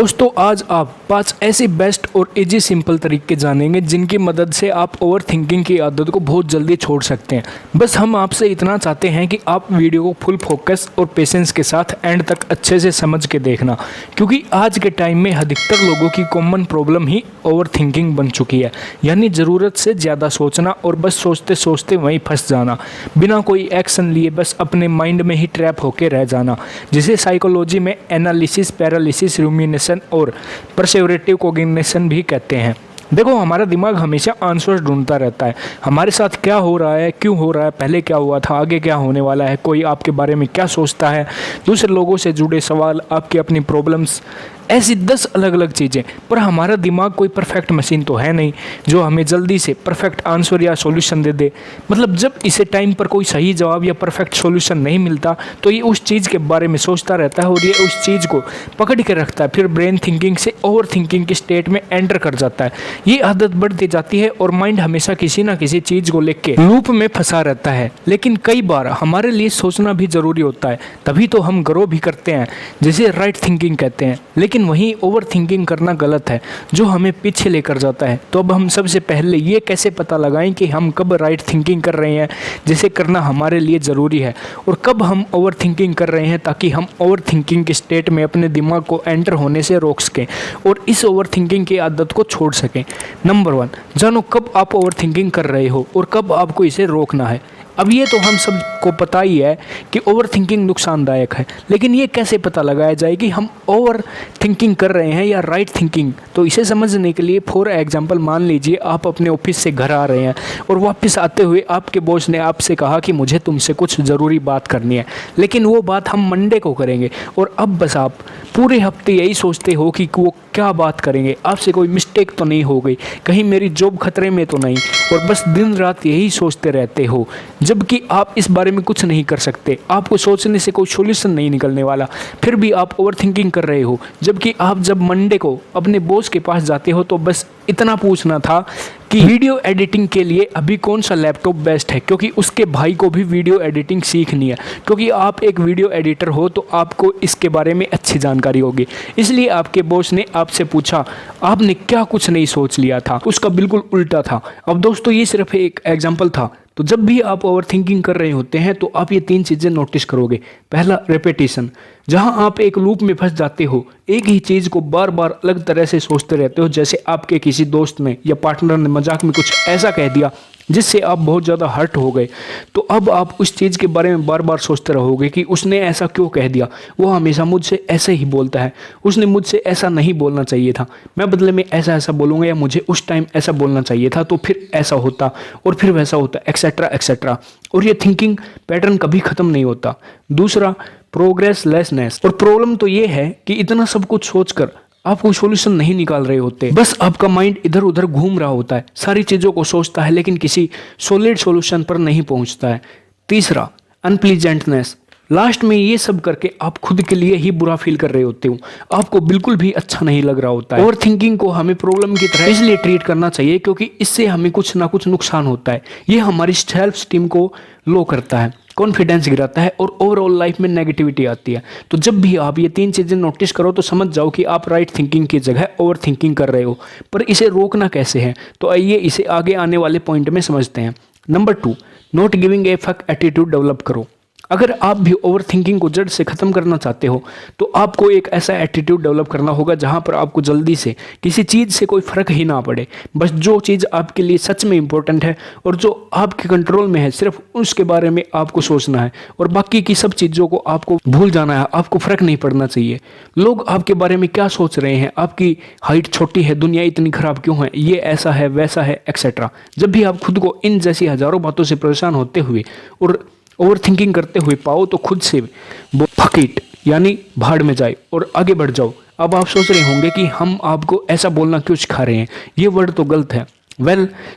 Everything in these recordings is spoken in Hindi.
दोस्तों आज आप 5 ऐसे बेस्ट और इजी सिंपल तरीके जानेंगे जिनकी मदद से आप ओवर थिंकिंग की आदत को बहुत जल्दी छोड़ सकते हैं। बस हम आपसे इतना चाहते हैं कि आप वीडियो को फुल फोकस और पेशेंस के साथ एंड तक अच्छे से समझ के देखना, क्योंकि आज के टाइम में अधिकतर लोगों की कॉमन प्रॉब्लम ही ओवर थिंकिंग बन चुकी है, यानी ज़रूरत से ज़्यादा सोचना और बस सोचते सोचते वहीं फंस जाना, बिना कोई एक्शन लिए बस अपने माइंड में ही ट्रैप होकर रह जाना, जिसे साइकोलॉजी में एनालिसिस पैरालिसिस रूमिनेशन और परसेवरेटिव कोग्निशन भी कहते हैं। देखो, हमारा दिमाग हमेशा आंसर्स ढूंढता रहता है। हमारे साथ क्या हो रहा है, क्यों हो रहा है, पहले क्या हुआ था, आगे क्या होने वाला है, कोई आपके बारे में क्या सोचता है, दूसरे लोगों से जुड़े सवाल, आपकी अपनी प्रॉब्लम्स, ऐसी 10 अलग अलग चीज़ें। पर हमारा दिमाग कोई परफेक्ट मशीन तो है नहीं जो हमें जल्दी से परफेक्ट आंसर या सॉल्यूशन दे दे। मतलब जब इसे टाइम पर कोई सही जवाब या परफेक्ट सॉल्यूशन नहीं मिलता तो ये उस चीज़ के बारे में सोचता रहता है और ये उस चीज़ को पकड़ के रखता है, फिर ब्रेन थिंकिंग से ओवर थिंकिंग के स्टेट में एंटर कर जाता है। ये आदत बढ़ती जाती है और माइंड हमेशा किसी ना किसी चीज़ को लेके लूप में फंसा रहता है। लेकिन कई बार हमारे लिए सोचना भी ज़रूरी होता है, तभी तो हम ग्रो भी करते हैं, जिसे राइट थिंकिंग कहते हैं। लेकिन वहीं ओवर थिंकिंग करना गलत है, जो हमें पीछे लेकर जाता है। तो अब हम सबसे पहले ये कैसे पता लगाएं कि हम कब राइट थिंकिंग कर रहे हैं, जिसे करना हमारे लिए ज़रूरी है, और कब हम ओवर थिंकिंग कर रहे हैं, ताकि हम ओवर थिंकिंग के स्टेट में अपने दिमाग को एंटर होने से रोक सकें और इस ओवर थिंकिंग की आदत को छोड़ सकें। नंबर 1, जानो कब आप ओवर थिंकिंग कर रहे हो और कब आपको इसे रोकना है। अब ये तो हम सबको पता ही है कि ओवर थिंकिंग नुकसानदायक है, लेकिन ये कैसे पता लगाया जाए कि हम ओवर थिंकिंग कर रहे हैं या राइट थिंकिंग। तो इसे समझने के लिए फॉर एग्जांपल मान लीजिए आप अपने ऑफिस से घर आ रहे हैं और वापस आते हुए आपके बॉस ने आपसे कहा कि मुझे तुमसे कुछ ज़रूरी बात करनी है, लेकिन वो बात हम मंडे को करेंगे। और अब बस आप पूरे हफ्ते यही सोचते हो कि वो क्या बात करेंगे, आपसे कोई मिस्टेक तो नहीं हो गई, कहीं मेरी जॉब खतरे में तो नहीं, और बस दिन रात यही सोचते रहते हो, जबकि आप इस बारे में कुछ नहीं कर सकते। आपको सोचने से कोई सॉल्यूशन नहीं निकलने वाला, फिर भी आप ओवर थिंकिंग कर रहे हो। जबकि आप जब मंडे को अपने बॉस के पास जाते हो तो बस इतना पूछना था कि वीडियो एडिटिंग के लिए अभी कौन सा लैपटॉप बेस्ट है, क्योंकि उसके भाई को भी वीडियो एडिटिंग सीखनी है, क्योंकि आप एक वीडियो एडिटर हो तो आपको इसके बारे में अच्छी जानकारी होगी। इसलिए आपके बॉस ने आपसे पूछा, आपने क्या कुछ नहीं सोच लिया था, उसका बिल्कुल उल्टा था। अब दोस्तों ये सिर्फ एक एग्जाम्पल था। तो जब भी आप ओवर थिंकिंग कर रहे होते हैं तो आप ये 3 चीज़ें नोटिस करोगे। पहला, रेपिटेशन, जहां आप एक लूप में फंस जाते हो, एक ही चीज़ को बार बार अलग तरह से सोचते रहते हो। जैसे आपके किसी दोस्त ने या पार्टनर ने मजाक में कुछ ऐसा कह दिया जिससे आप बहुत ज़्यादा हर्ट हो गए, तो अब आप उस चीज़ के बारे में बार बार सोचते रहोगे कि उसने ऐसा क्यों कह दिया, वो हमेशा मुझसे ऐसे ही बोलता है, उसने मुझसे ऐसा नहीं बोलना चाहिए था, मैं बदले में ऐसा ऐसा बोलूँगा, या मुझे उस टाइम ऐसा बोलना चाहिए था तो फिर ऐसा होता और फिर वैसा होता, एक्सेट्रा एक्सेट्रा। और ये थिंकिंग पैटर्न कभी ख़त्म नहीं होता। दूसरा, प्रोग्रेसलेसनेस, और प्रॉब्लम तो ये है कि इतना सब कुछ सोचकर आप कोई सॉल्यूशन नहीं निकाल रहे होते, बस आपका माइंड इधर उधर घूम रहा होता है, सारी चीज़ों को सोचता है लेकिन किसी सॉलिड सॉल्यूशन पर नहीं पहुंचता है। तीसरा, अनप्लीजेंटनेस, लास्ट में ये सब करके आप खुद के लिए ही बुरा फील कर रहे होते हो, आपको बिल्कुल भी अच्छा नहीं लग रहा होता है। ओवर थिंकिंग को हमें प्रॉब्लम की तरह इसलिए ट्रीट करना चाहिए क्योंकि इससे हमें कुछ ना कुछ नुकसान होता है। ये हमारी सेल्फ स्टीम को लो करता है, कॉन्फिडेंस गिराता है और ओवरऑल लाइफ में नेगेटिविटी आती है। तो जब भी आप ये 3 चीज़ें नोटिस करो तो समझ जाओ कि आप राइट थिंकिंग की जगह ओवर थिंकिंग कर रहे हो। पर इसे रोकना कैसे है, तो आइए इसे आगे आने वाले पॉइंट में समझते हैं। Number 2, not giving a fuck attitude develop करो। अगर आप भी ओवर थिंकिंग को जड़ से ख़त्म करना चाहते हो तो आपको एक ऐसा एटीट्यूड डेवलप करना होगा जहां पर आपको जल्दी से किसी चीज़ से कोई फ़र्क ही ना पड़े। बस जो चीज़ आपके लिए सच में इम्पोर्टेंट है और जो आपके कंट्रोल में है, सिर्फ उसके बारे में आपको सोचना है और बाकी की सब चीज़ों को आपको भूल जाना है। आपको फ़र्क नहीं पड़ना चाहिए लोग आपके बारे में क्या सोच रहे हैं, आपकी हाइट छोटी है, दुनिया इतनी ख़राब क्यों है, ये ऐसा है वैसा है एक्सेट्रा। जब भी आप खुद को इन जैसी हज़ारों बातों से परेशान होते हुए और ओवर थिंकिंग करते हुए पाओ तो खुद से फक इट, यानी भाड़ में जाए और आगे बढ़ जाओ। अब आप सोच रहे होंगे कि हम आपको ऐसा बोलना क्यों सिखा रहे हैं, ये वर्ड तो गलत है।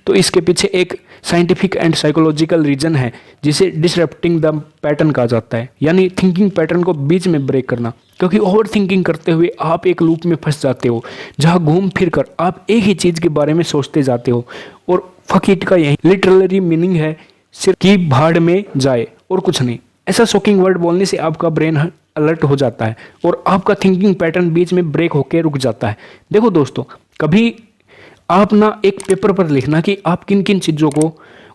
तो इसके पीछे एक साइंटिफिक एंड साइकोलॉजिकल रीजन है जिसे डिसरप्टिंग द पैटर्न कहा जाता है, यानी थिंकिंग पैटर्न को बीच में ब्रेक करना। क्योंकि ओवर थिंकिंग करते हुए आप एक लूप में फंस जाते हो जहां घूम फिर कर आप एक ही चीज़ के बारे में सोचते जाते हो। और फक इट का यही लिटरली मीनिंग है, सिर्फ कि भाड़ में जाए और कुछ नहीं। ऐसा शॉकिंग वर्ड बोलने से आपका ब्रेन अलर्ट हो जाता है और आपका थिंकिंग पैटर्न बीच में ब्रेक होकर रुक जाता है। देखो दोस्तों, कभी आप ना एक पेपर पर लिखना कि आप किन किन चीज़ों को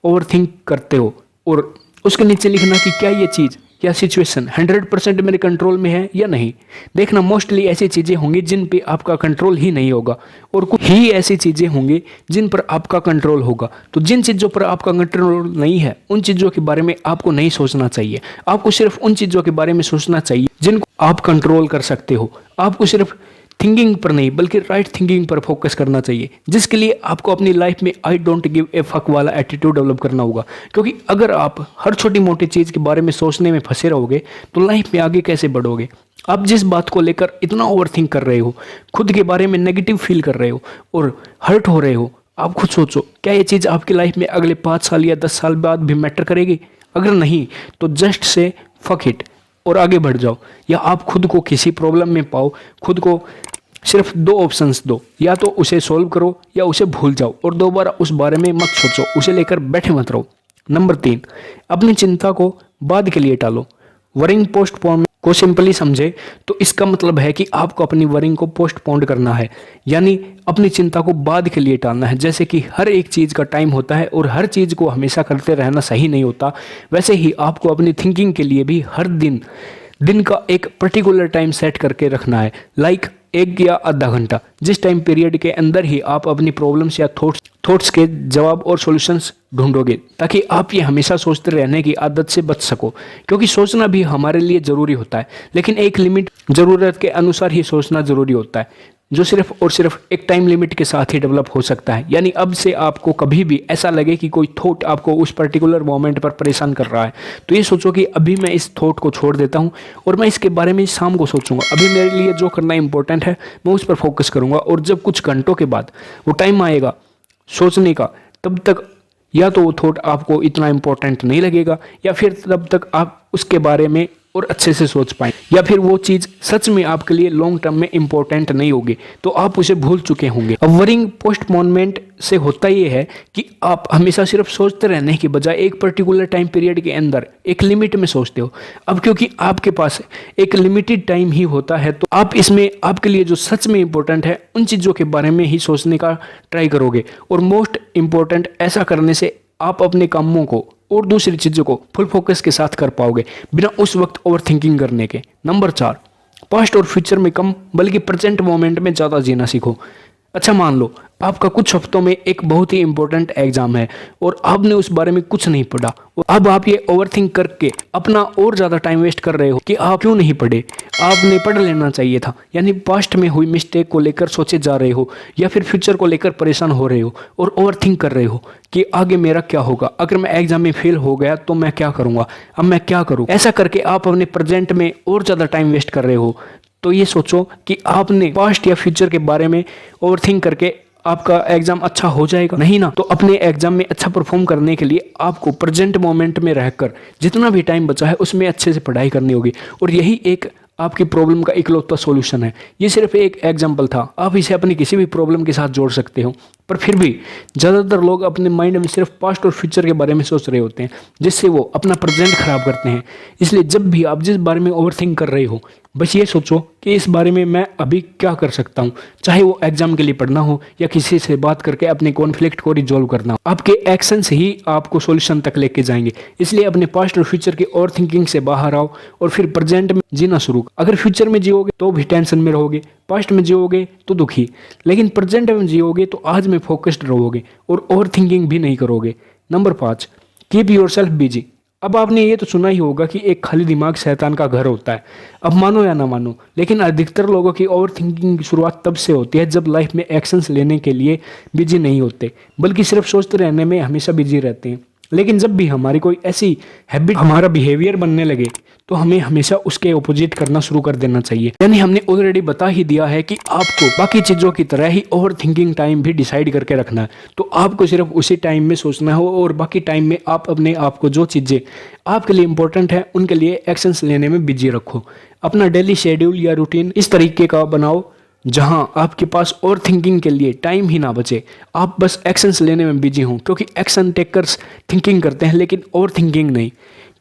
ओवर थिंक करते हो और उसके नीचे लिखना कि क्या ये चीज़ या सिचुएशन 100% मेरे कंट्रोल में है या नहीं। देखना मोस्टली ऐसी चीज़ें होंगी जिन पे आपका कंट्रोल ही नहीं होगा और कुछ ही ऐसी चीज़ें होंगी जिन पर आपका कंट्रोल होगा। तो जिन चीज़ों पर आपका कंट्रोल नहीं है उन चीज़ों के बारे में आपको नहीं सोचना चाहिए। आपको सिर्फ उन चीज़ों के बारे में सोचना चाहिए जिनको आप कंट्रोल कर सकते हो। आपको सिर्फ थिंकिंग पर नहीं बल्कि राइट थिंकिंग पर फोकस करना चाहिए, जिसके लिए आपको अपनी लाइफ में I don't give a fuck वाला एटीट्यूड डेवलप करना होगा। क्योंकि अगर आप हर छोटी मोटी चीज़ के बारे में सोचने में फंसे रहोगे तो लाइफ में आगे कैसे बढ़ोगे। आप जिस बात को लेकर इतना ओवर थिंक कर रहे हो, खुद के बारे में नेगेटिव फील कर रहे हो और हर्ट हो रहे हो, आप खुद सोचो क्या ये चीज़ आपकी लाइफ में अगले 5 साल या 10 साल बाद भी मैटर करेगी। अगर नहीं तो जस्ट से फक इट और आगे बढ़ जाओ। या आप खुद को किसी प्रॉब्लम में पाओ, खुद को सिर्फ 2 ऑप्शंस दो, या तो उसे सॉल्व करो या उसे भूल जाओ और दोबारा उस बारे में मत सोचो, उसे लेकर बैठे मत रहो। नंबर 3, अपनी चिंता को बाद के लिए टालो। वरिंग पोस्टपोन को सिंपली समझे तो इसका मतलब है कि आपको अपनी वरिंग को पोस्टपोन करना है, यानी अपनी चिंता को बाद के लिए टालना है। जैसे कि हर एक चीज़ का टाइम होता है और हर चीज़ को हमेशा करते रहना सही नहीं होता, वैसे ही आपको अपनी थिंकिंग के लिए भी हर दिन का एक पर्टिकुलर टाइम सेट करके रखना है, लाइक 1 या आधा घंटा, जिस टाइम पीरियड के अंदर ही आप अपनी प्रॉब्लम्स या थॉट्स के जवाब और सॉल्यूशंस ढूंढोगे, ताकि आप ये हमेशा सोचते रहने की आदत से बच सको। क्योंकि सोचना भी हमारे लिए ज़रूरी होता है, लेकिन एक लिमिट, ज़रूरत के अनुसार ही सोचना ज़रूरी होता है, जो सिर्फ और सिर्फ एक टाइम लिमिट के साथ ही डेवलप हो सकता है। यानी अब से आपको कभी भी ऐसा लगे कि कोई थॉट आपको उस पर्टिकुलर मोमेंट पर परेशान कर रहा है, तो ये सोचो कि अभी मैं इस थॉट को छोड़ देता हूँ और मैं इसके बारे में शाम को सोचूंगा। अभी मेरे लिए जो करना इंपॉर्टेंट है मैं उस पर फोकस करूँगा, और जब कुछ घंटों के बाद वो टाइम आएगा सोचने का, तब तक या तो वो थॉट आपको इतना इंपॉर्टेंट नहीं लगेगा, या फिर तब तक आप उसके बारे में और अच्छे से सोच पाएं, या फिर वो चीज़ सच में आपके लिए लॉन्ग टर्म में इंपॉर्टेंट नहीं होगी तो आप उसे भूल चुके होंगे। अब वरिंग पोस्टपोनमेंट से होता ये है कि आप हमेशा सिर्फ सोचते रहने के बजाय एक पर्टिकुलर टाइम पीरियड के अंदर एक लिमिट में सोचते हो। अब क्योंकि आपके पास एक लिमिटेड टाइम ही होता है, तो आप इसमें आपके लिए जो सच में इंपॉर्टेंट है उन चीज़ों के बारे में ही सोचने का ट्राई करोगे। और मोस्ट इम्पॉर्टेंट, ऐसा करने से आप अपने कामों को और दूसरी चीज़ों को फुल फोकस के साथ कर पाओगे बिना उस वक्त ओवर थिंकिंग करने के। नंबर 4, पास्ट और फ्यूचर में कम बल्कि प्रेजेंट मोमेंट में ज़्यादा जीना सीखो। अच्छा, मान लो आपका कुछ हफ्तों में एक बहुत ही इंपॉर्टेंट एग्जाम है और आपने उस बारे में कुछ नहीं पढ़ा, और अब आप ये ओवरथिंक करके अपना और ज़्यादा टाइम वेस्ट कर रहे हो कि आप क्यों नहीं पढ़े, आपने पढ़ लेना चाहिए था। यानी पास्ट में हुई मिस्टेक को लेकर सोचे जा रहे हो, या फिर फ्यूचर को लेकर परेशान हो रहे हो और ओवरथिंक कर रहे हो कि आगे मेरा क्या होगा, अगर मैं एग्जाम में फेल हो गया तो मैं क्या करूँगा, अब मैं क्या करूँ। ऐसा करके आप अपने प्रेजेंट में और ज़्यादा टाइम वेस्ट कर रहे हो। तो ये सोचो कि आपने पास्ट या फ्यूचर के बारे में ओवरथिंक करके आपका एग्जाम अच्छा हो जाएगा, नहीं ना। तो अपने एग्जाम में अच्छा परफॉर्म करने के लिए आपको प्रेजेंट मोमेंट में रहकर जितना भी टाइम बचा है उसमें अच्छे से पढ़ाई करनी होगी, और यही एक आपकी प्रॉब्लम का इकलौता सॉल्यूशन है। ये सिर्फ एक एग्जाम्पल था, आप इसे अपनी किसी भी प्रॉब्लम के साथ जोड़ सकते हो। पर फिर भी ज़्यादातर लोग अपने माइंड में सिर्फ पास्ट और फ्यूचर के बारे में सोच रहे होते हैं, जिससे वो अपना प्रेजेंट खराब करते हैं। इसलिए जब भी आप जिस बारे में ओवरथिंक कर रहे हो, बस ये सोचो कि इस बारे में मैं अभी क्या कर सकता हूँ, चाहे वो एग्जाम के लिए पढ़ना हो या किसी से बात करके अपने कॉन्फ्लिक्ट को रिजॉल्व करना हो। आपके एक्शंस ही आपको सॉल्यूशन तक लेके जाएंगे। इसलिए अपने पास्ट और फ्यूचर की ओवर थिंकिंग से बाहर आओ और फिर प्रेजेंट में जीना शुरू। अगर फ्यूचर में जियोगे तो भी टेंशन में रहोगे, पास्ट में जियोगे तो दुखी, लेकिन प्रेजेंट में जियोगे तो आज में फोकस्ड रहोगे और ओवर थिंकिंग भी नहीं करोगे। Number 5, keep yourself busy. अब आपने ये तो सुना ही होगा कि एक खाली दिमाग शैतान का घर होता है। अब मानो या ना मानो, लेकिन अधिकतर लोगों की ओवर थिंकिंग की शुरुआत तब से होती है जब लाइफ में एक्शंस लेने के लिए बिजी नहीं होते, बल्कि सिर्फ सोचते रहने में हमेशा बिजी रहते हैं। लेकिन जब भी हमारी कोई ऐसी हैबिट, हमारा बिहेवियर बनने लगे, तो हमें हमेशा उसके ऑपोजिट करना शुरू कर देना चाहिए। यानी हमने ऑलरेडी बता ही दिया है कि आपको बाकी चीज़ों की तरह ही ओवर थिंकिंग टाइम भी डिसाइड करके रखना है। तो आपको सिर्फ उसी टाइम में सोचना हो और बाकी टाइम में आप अपने आप को जो चीज़ें आपके लिए इंपॉर्टेंट है उनके लिए एक्शंस लेने में बिजी रखो। अपना डेली शेड्यूल या रूटीन इस तरीके का बनाओ जहां आपके पास और थिंकिंग के लिए टाइम ही ना बचे, आप बस एक्शंस लेने में बिजी हों, क्योंकि एक्शन टेकर्स थिंकिंग करते हैं लेकिन ओवर थिंकिंग नहीं।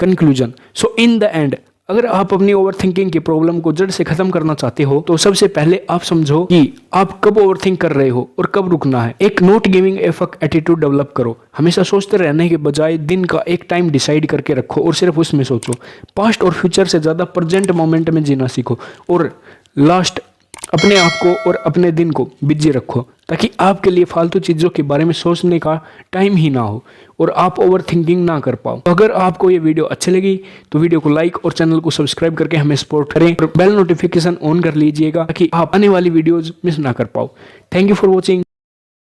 Conclusion, so in the end, अगर आप अपनी ओवरथिंकिंग की प्रॉब्लम को जड़ से खत्म करना चाहते हो तो सबसे पहले आप समझो कि आप कब ओवरथिंक कर रहे हो और कब रुकना है। एक not giving a fuck attitude develop करो। हमेशा सोचते रहने के बजाय दिन का एक टाइम डिसाइड करके रखो और सिर्फ उसमें सोचो। पास्ट और फ्यूचर से ज्यादा प्रेजेंट मोमेंट में जीना सीखो। और लास्ट, अपने आप को और अपने दिन को बिजी रखो ताकि आपके लिए फालतू चीज़ों के बारे में सोचने का टाइम ही ना हो और आप ओवर थिंकिंग ना कर पाओ। तो अगर आपको ये वीडियो अच्छी लगी तो वीडियो को लाइक और चैनल को सब्सक्राइब करके हमें सपोर्ट करें और बेल नोटिफिकेशन ऑन कर लीजिएगा ताकि आप आने वाली वीडियोज़ मिस ना कर पाओ। Thank you for watching.